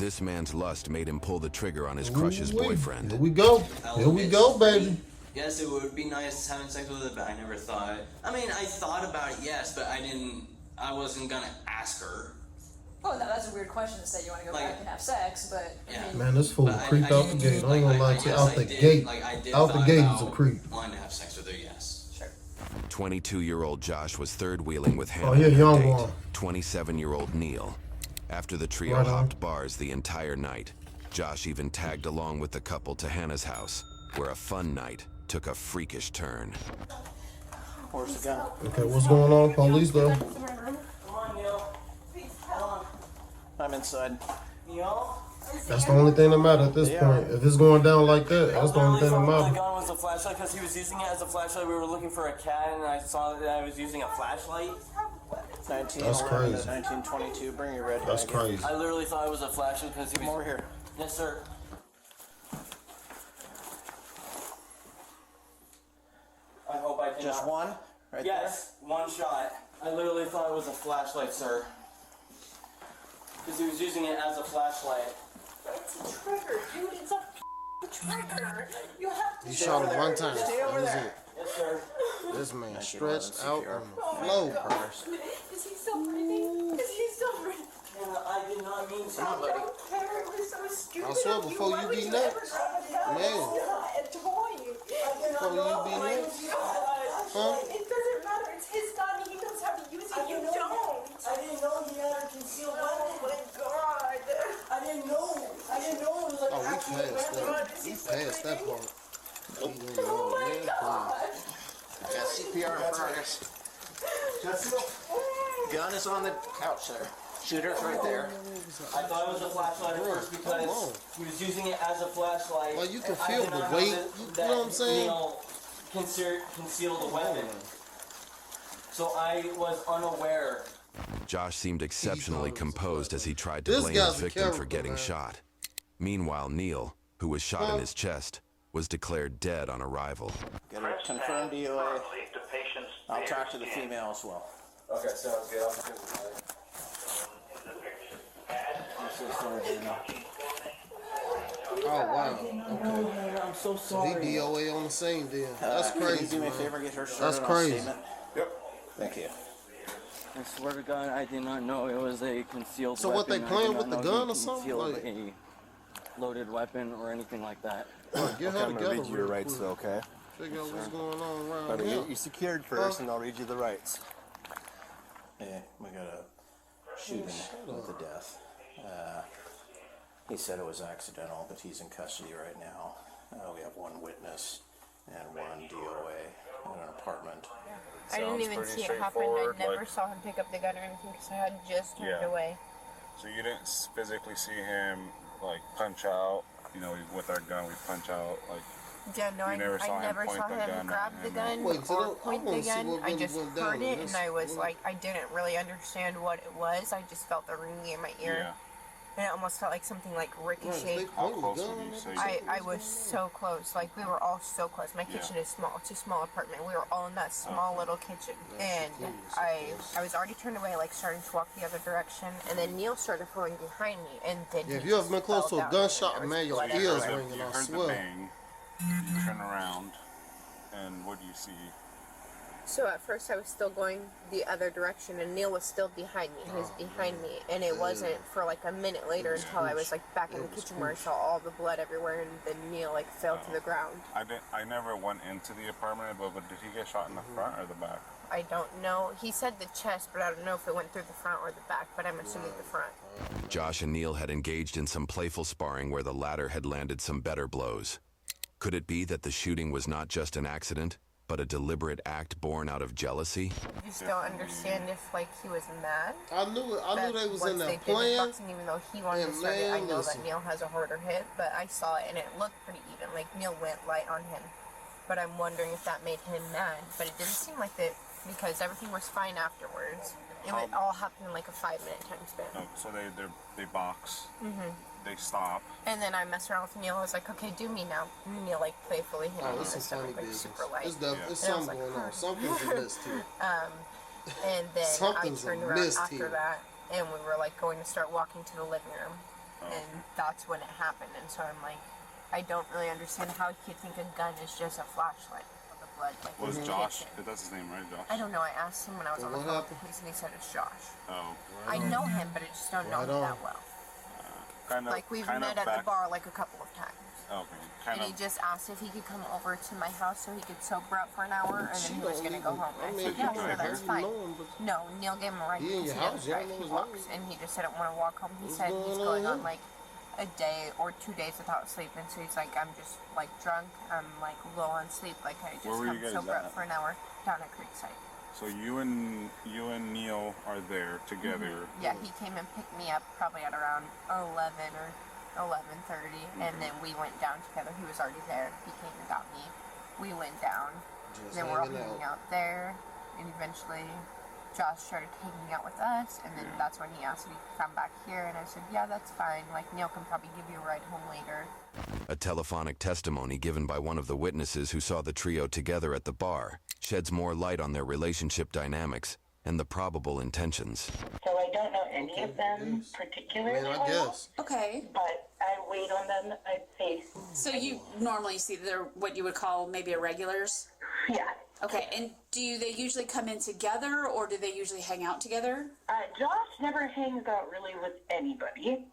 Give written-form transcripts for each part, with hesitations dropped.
This man's lust made him pull the trigger on his crush's boyfriend. Here we go. Here we go, baby. Yes, it would be nice having sex with her, but I never thought. I mean, I thought about it, yes, but I wasn't gonna ask her. Oh, no, that's a weird question to say you want to go back and have sex, but yeah. I mean, Man, this fool creeped out the gate. I ain't gonna lie to you. Out the gate. Out the gate, he's a creep. Wanting to have sex with her, yes. sure. 22-year-old Josh was third-wheeling with Hannah Oh, yeah, and her young date, one. 27-year-old Neil. After the trio Right on. hopped bars the entire night, Josh even tagged along with the couple to Hannah's house, where a fun night took a freakish turn. Where's the gun? Okay, what's going on? Police, though. Come on, Neil. Come on. I'm inside. Neil? That's the only thing that matters at this point. If it's going down like that, that's the only thing that The matters. gun was a flashlight because he was using it as a flashlight. We were looking for a cat, and I saw that I was using a flashlight. 1911 That's crazy. to 1922. Bring your red That's bag. crazy. I literally thought it was a flashlight because he was over here. Yes, sir. I hope I can. Just one? Right Yes, one shot. I literally thought it was a flashlight, sir. Because he was using it as a flashlight. It's a trigger, dude. It's a trigger. You have to. He shot him one time. Stay over That was there. it. Yes, sir. This man stretched out on the Oh floor. my gosh. Is he still breathing? Is he still breathing? Hannah, I did not mean to. I don't care. It was so stupid. I swear, of before Why you would be ever next. grab a gun? Man. It's not a toy. Before you be next. Huh? It doesn't matter. It's his gun. He knows how to use it. You don't. I didn't know he had a concealed Oh weapon. my god. I didn't know. I didn't know it was like Oh, we actual passed weapon. that. We passed that part. Oh my god. Got CPR in progress. Gun is on the couch there. Shooter's right there. I thought it was a flashlight at first because he was using it as a flashlight. Well, you can I feel did the not weight. that- You know that what I'm saying? Neil concealed the weapon. So I was unaware. Josh seemed exceptionally composed as he tried to This blame his guy's a victim for character, getting man. shot. Meanwhile, Neil, who was shot in his chest, was declared dead on arrival. Get a confirmed DOA. I'll talk to the female as well. Okay, sounds good. Oh, wow. Okay. I'm so So he sorry. DOA on the scene then. That's Can you crazy, do me a man. favor, get her started That's on a crazy. statement? Yep. Thank you. I swear to God, I did not know it was a concealed So weapon. what, they I playing did with not the know gun he or something? concealed Like- a loaded weapon or anything like that. Get her together read you your real rights, quick. okay? Figure out what's going on around Better here. get you secured first, and I'll read you the rights. Yeah, we got a shooting with the death. He said it was accidental, but he's in custody right now. We have one witness and one DOA in an apartment. I didn't even pretty see it happen. I straightforward, never like- saw him pick up the gun or anything because I had just turned Yeah. away. So you didn't physically see him like punch out. You know, with our gun, we punch out like. Yeah, no, You never saw I him never point saw the him gun grab at the him. gun Wait, so or I point the wanna see gun. what I really just went down heard in it this. and I was like, I didn't really understand what it was. I just felt the ringing in my ear. Yeah. And it almost felt like something like Man, they ricocheted. How pointing close gun would you at say? us. I was so close. Like, we were all so close. My kitchen is small. It's a small apartment. We were all in that small little kitchen. And I was already turned away, like, starting to walk the other direction. And then Neil started going behind me. And then Yeah, if he you ever just been close fell to a down, gunshot, and there man, was your blood ears everywhere. ringing, You I heard the swear. bang. You turn around, and what do you see? So at first I was still going the other direction and Neil was still behind me. He was behind me and it wasn't for like a minute later until I was like back in the kitchen where I saw all the blood everywhere and then Neil like fell to the ground. I never went into the apartment, but did he get shot in the front or the back? I don't know. He said the chest, but I don't know if it went through the front or the back, but I'm assuming the front. Josh and Neil had engaged in some playful sparring where the latter had landed some better blows. Could it be that the shooting was not just an accident, but a deliberate act born out of jealousy? I just don't understand if like he was mad. I knew it. I knew they was once in they that did the plan. boxing, even though he wanted to And start it, I man, know listen. that Neil has a harder hit, but I saw it and it looked pretty even. Like Neil went light on him, but I'm wondering if that made him mad. But it didn't seem like that because everything was fine afterwards. It would all happen in like a 5-minute time span. No, so they box. They stop. And then I messed around with Neil. I was like, okay, do me now. And Neil like playfully hit me Oh, in the this is funny stomach, like business. super light. It's And I something was like, going on. huh. Something's amiss too. And then Something's I turned around amiss after here. that, and we were like going to start walking to the living room. And that's when it happened. And so I'm like, I don't really understand how he could think a gun is just a flashlight of the blood. Like, Was in the Josh? kitchen. That's his name, right, Josh? I don't know. I asked him when I was on the What phone with happened? the police, and he said it's Josh. Oh, I know him, but I just don't know Right him on. that well. kind of. Like, we've kind met of at the bar like a couple of times. Okay, And kind he of. just asked if he could come over to my house so he could sober up for an hour, and then he was going to go home. I And I mean, said, yeah, you sure, know that's him? fine. You know him, but No, Neil gave him a ride He in because your he house, doesn't y'all drive, know he his walks. name. And he just didn't want to walk home. He What's said he's going going on on like a day or 2 days without sleeping. So he's like, I'm just like drunk, I'm like low on sleep, like I just Where were you come guys sober at? up for an hour down at Creekside. So you and Neil are there together. Yeah, he came and picked me up probably at around 11 or 11:30, and then we went down together. He was already there. He came and got me. We went down. just Then we're all hanging hanging out. out there, and eventually Josh started hanging out with us, and then that's when he asked if he could come back here, and I said, yeah, that's fine. Like, Neil can probably give you a ride home later. A telephonic testimony given by one of the witnesses who saw the trio together at the bar sheds more light on their relationship dynamics and the probable intentions. So I don't know any of them Yes. particularly I mean, I well, guess. Okay. but I wait on them, I'd say. So you normally see they're what you would call maybe irregulars? Yeah. Okay. And do they usually come in together or do they usually hang out together? Josh never hangs out really with anybody.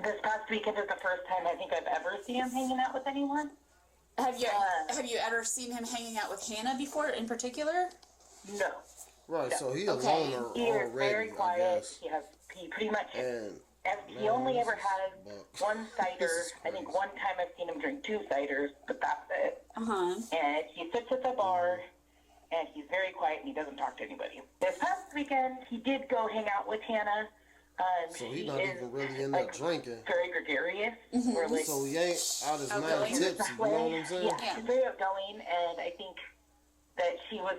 This past weekend is the first time I think I've ever seen him hanging out with anyone. Have you ever seen him hanging out with Hannah before in particular? No. Right, so he a Okay. loner He is very already, I quiet. guess. He pretty much And he only this ever is has bucks. one cider. This is I think crazy. one time I've seen him drink 2 ciders, but that's it. Uh-huh. And he sits at the bar, and he's very quiet, and he doesn't talk to anybody. This past weekend, he did go hang out with Hannah. So she he's not is, even really in there like, drinking. very gregarious. Mm-hmm. Or like, So he ain't out his mind Outgoing. tipsy, you know what I'm saying? yeah, she's very outgoing, and I think that she was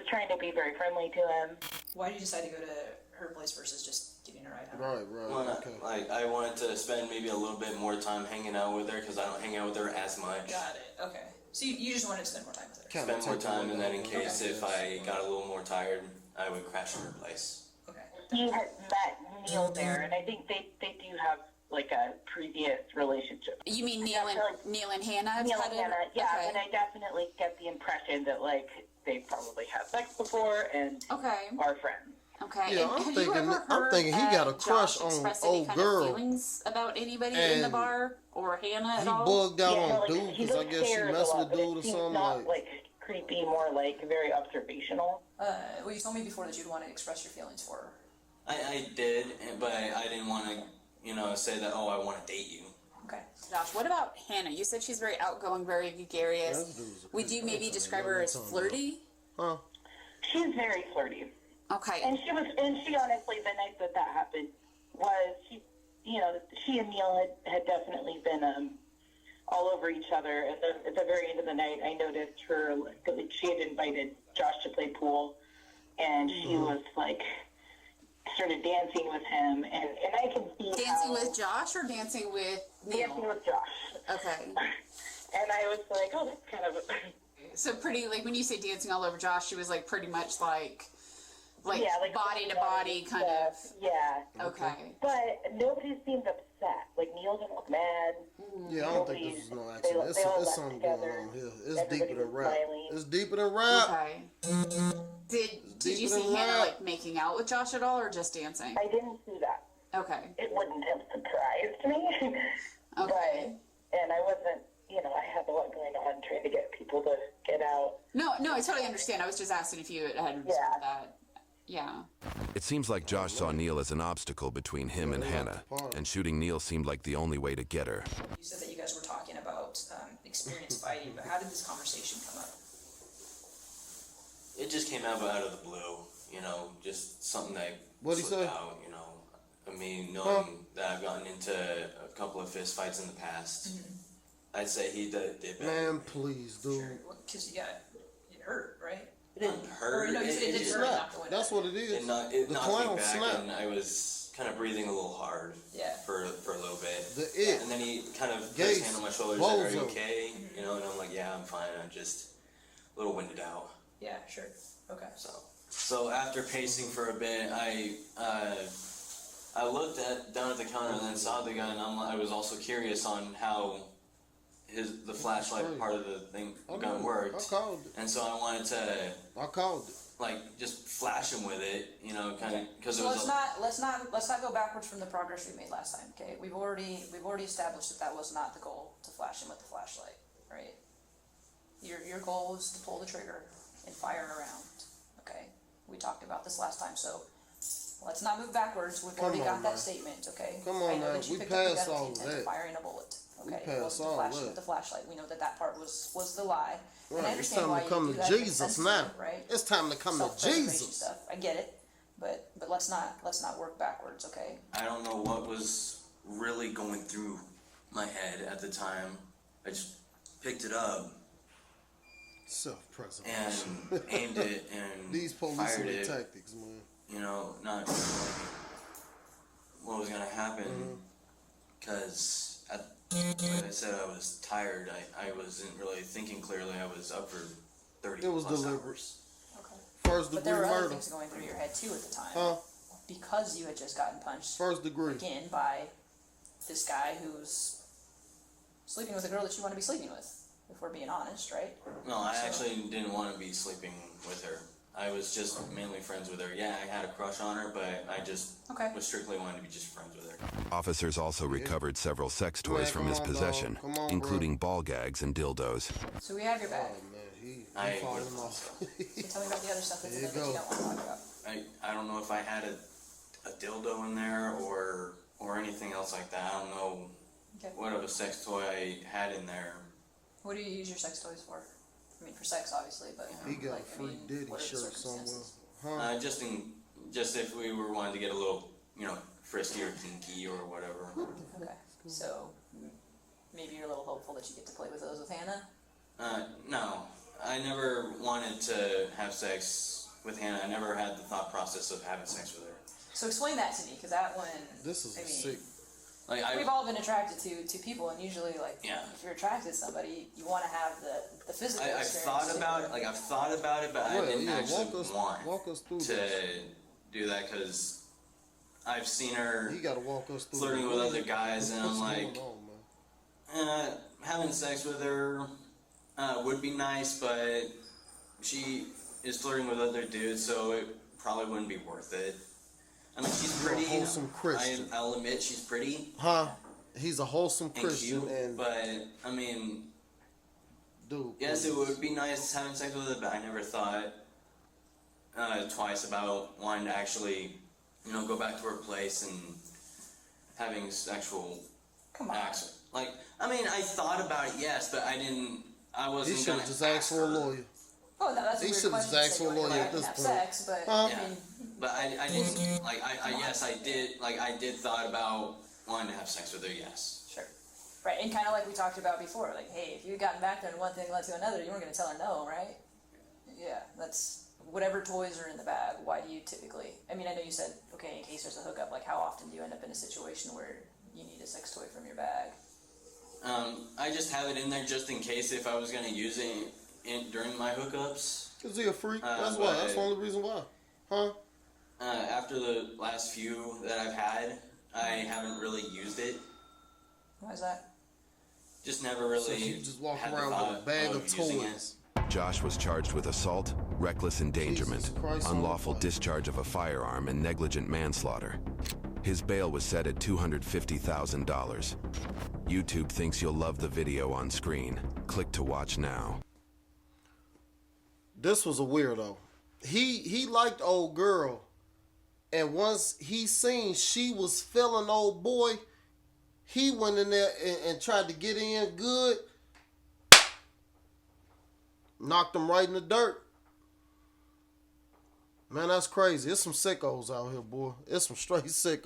trying to be very friendly to him. Why did you decide to go to her place versus just giving her a ride home? Right, Well, okay. like I wanted to spend maybe a little bit more time hanging out with her because I don't hang out with her as much. Got it. Okay. So you just wanted to spend more time with her. Kinda Spend more take time, it and then in over. case if I got a little more tired, I would crash at her place. Okay. He had met Neil there, and I think they do have like a previous relationship. You mean Neil and Hannah have Neil had and it? Hannah, yeah, Okay. and I definitely get the impression that like they probably had sex before and Okay. are friends. Okay. Yeah, and I'm have thinking- you ever I'm heard, thinking he got a Josh crush on express any old kind girl. of feelings about anybody in the And bar or Hannah at He all? bugged out Yeah, no, on like, dude he because I looks guess she scared a messed lot, with but dude or it seems something. not Like, creepy, more like very observational. Well, you told me before that you'd want to express your feelings for her. I did, but I didn't want to, say that. Oh, I want to date you. Okay. Josh, what about Hannah? You said she's very outgoing, very gregarious. That dude's a Would you creep. maybe That's describe what her I'm as talking flirty? huh? She's very flirty. Okay. And she honestly, the night that happened was she and Neil had definitely been all over each other. And then at the very end of the night, I noticed her like she had invited Josh to play pool, and she was like started dancing with him, and I can see Dancing with Josh or dancing with Neil? dancing with Josh. Okay. And I was like, oh, that's kind of So pretty, like when you say dancing all over Josh, she was like pretty much like yeah, like body to body kind of. yeah. Okay. But nobody seemed upset. Like Neil didn't look mad. Yeah, I don't think this is no accident. they all It's left something going together. on here. It's Everybody deeper than was rap. smiling. It's deeper than rap. Okay. Did you deeper see than Hannah rap. like making out with Josh at all or just dancing? I didn't see that. Okay. It wouldn't have surprised me. Okay. And I wasn't, I had a lot going on trying to get people to get out. No, I totally understand. I was just asking if you had observed that. Yeah. It seems like Josh saw Neil as an obstacle between him and Hannah, and shooting Neil seemed like the only way to get her. You said that you guys were talking about experience fighting, but how did this conversation come up? It just came out of the blue, just something that What'd he slipped say? out, I mean, knowing that I've gotten into a couple of fist fights in the past, I'd say he did better. Man, please, dude. Because it hurt, right? It didn't hurt. Or no, you said it didn't hurt Snap. enough to win. That's what it is. It knocked The me clown back, snap. and I was kind of breathing a little hard. Yeah. For a little bit. The And then he kind of put Gates, his hand on my shoulder. He's like, "Are you bozo. okay?" And I'm like, "Yeah, I'm fine. I'm just a little winded out." Yeah, sure. Okay. So after pacing for a bit, I I looked down at the counter and then saw the gun, and I was also curious on how the flashlight part of the gun worked. I called it. And so I wanted to. I called it. Like just flash him with it, you know, kind of because So it was. let's not go backwards from the progress we made last time. Okay, we've already established that was not the goal to flash him with the flashlight, right? Your goal was to pull the trigger and fire around. Okay, we talked about this last time, so let's not move backwards. We've already got that statement. Okay, Come I on know now, that you we picked up the passed gun all with the of intent of that. firing a bullet. Okay, We it wasn't passed to all flash that. with the flashlight. We know that part was the lie. And I Right, it's understand time why to you come do to that. It makes Jesus sense to now. you, right? It's time to come to Self-preservation Jesus. stuff. I get it, but let's not work backwards, okay? I don't know what was really going through my head at the time. I just picked it up Self-preservation. and aimed it and These police fired it. tactics, man. You know, not knowing what was gonna happen because. Like I said, I was tired. I wasn't really thinking clearly. I was up for 30 It was plus deliberate. hours. Okay. First But degree there were other murder. things going through your head too at the time. Huh? Because you had just gotten punched First degree. again by this guy who's sleeping with a girl that you want to be sleeping with, if we're being honest, right? No, I actually didn't want to be sleeping with her. I was just mainly friends with her. Yeah, I had a crush on her, but I just was strictly wanting to be just friends with her. Officers also recovered several sex toys from his possession, including ball gags and dildos. So we have your bag. Oh, man, he I falling would- off. So tell me about the other stuff that's in There there you that you go. don't want to talk about. I don't know if I had a dildo in there or anything else like that. I don't know Okay. what of a sex toy I had in there. What do you use your sex toys for? I mean, for sex, obviously, but He got like, a free Diddy what are the shirt somewhere. circumstances? Huh? Just if we were wanting to get a little, you know, frisky or kinky or whatever. Okay, so maybe you're a little hopeful that you get to play with those with Hannah? No, I never wanted to have sex with Hannah. I never had the thought process of having sex with her. So explain that to me, because that one, This is I a mean, sick. Like we've all been attracted to people, and usually, like, Yeah. if you're attracted to somebody, you want to have the physical I've experience. thought about it. Like I've thought about it, but I didn't actually walk us through want this. to do that because I've seen her He got to walk us through. flirting with other guys, and I'm What's like, going on, man? having sex with her would be nice, but she is flirting with other dudes, so it probably wouldn't be worth it. I mean, she's You're a pretty. wholesome Christian. I'll admit she's pretty Huh? He's a wholesome and Christian, cute, and but I mean, dude. yes, please. it would be nice having sex with her, but I never thought twice about wanting to actually, you know, go back to her place and having sexual Come on. acts. Like, I mean, I thought about it, yes, but I didn't. I He wasn't should gonna have just asked for a her. lawyer. Oh, no, that's a He weird should've question just to asked say for a when you're lawyer like, at this have point. sex, but Huh? Yeah, I mean, but I didn't like I did like I did thought about wanting to have sex with her. Yes. sure. Right, and kind of like we talked about before, like, hey, if you had gotten back there and one thing led to another, you weren't going to tell her no, right? Yeah, that's whatever toys are in the bag. Why do you typically? I mean, I know you said, okay, in case there's a hookup. Like, how often do you end up in a situation where you need a sex toy from your bag? I just have it in there just in case if I was gonna use it during my hookups. Is he a freak? That's why. That's the only reason why. Huh? After the last few that I've had, I haven't really used it. Why is that? Just never really. So you just walk had the around thought with a bag of using toys. Josh was charged with assault, reckless endangerment, Jesus Christ, unlawful discharge of a firearm, and negligent manslaughter. His bail was set at $250,000. YouTube thinks you'll love the video on screen. Click to watch now. This was a weirdo. He liked old girl, and once he seen she was feeling old boy, he went in there and tried to get in good. Knocked him right in the dirt. Man, that's crazy. It's some sickos out here, boy. It's some straight sickos.